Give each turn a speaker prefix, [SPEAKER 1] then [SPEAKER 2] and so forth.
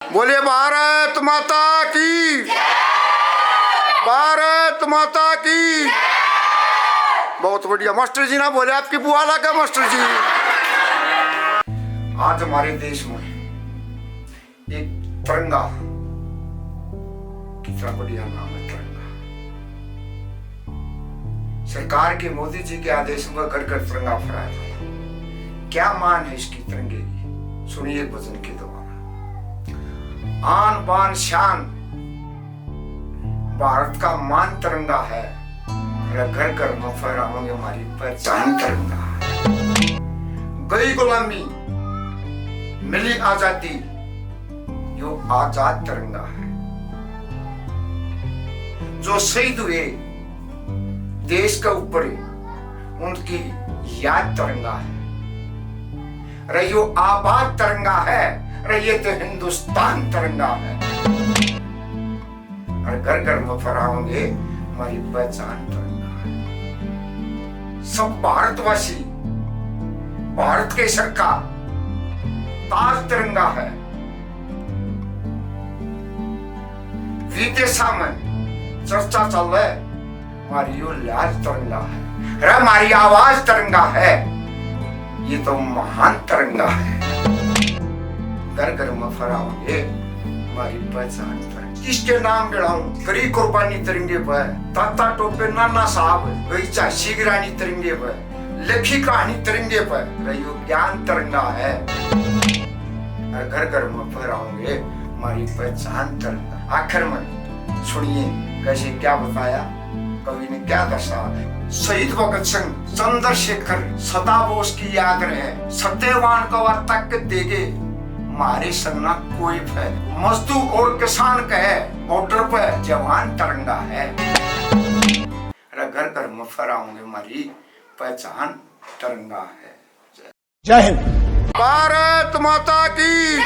[SPEAKER 1] बोले भारत माता की, भारत माता की। बहुत बढ़िया मास्टर जी ना बोले आपकी बुआ लगा मास्टर जी। आज हमारे देश में एक तिरंगा, कितना बढ़िया नाम है तिरंगा। सरकार के मोदी जी के आदेश में घर घर तिरंगा फहराया था। क्या मान है इसकी तिरंगे की, सुनिए भजन के द्वारा। आन बान शान भारत का मान तिरंगा है, घर घर में फहराएंगे हमारी पहचान तिरंगा है। गई गुलामी मिली आजादी, यो आजाद तिरंगा है। जो शहीद हुए देश के ऊपर उनकी याद तिरंगा है। रहियो आबाद तिरंगा है, रहिए तो हिंदुस्तान तिरंगा है। और घर घर में फहराएंगे हमारी पहचान तिरंगा है। सब भारतवासी भारत के सर का ताज तिरंगा है। विदेशा में चर्चा चल रहा है हमारी यो लाज तिरंगा है, हमारी आवाज तिरंगा है। ये तो महान तिरंगा है। घर घर में फहराएंगे हमारी पहचान तिरंगा। किसके नाम गिराऊं? करी कुर्बानी तिरंगे पर, ताता टोपे नाना साहब गई झांसी की रानी तिरंगे पर, लिखी कहानी तिरंगे पर, रहियो ज्ञान तिरंगा है। और घर घर में फहराएंगे हमारी पहचान तिरंगा। आखिर में सुनिए कैसे क्या बताया कवि ने, क्या दशा। शहीद भगत सिंह, चंद्रशेखर, सदा बोस की याद रहे, सत्यवान को तक देगे हमारे संगना कोई भय। मजदूर और किसान कहे बॉर्डर पे जवान तिरंगा है। घर घर में फहराएंगे हमारी पहचान तिरंगा है।
[SPEAKER 2] जय हिंद।
[SPEAKER 1] भारत माता की।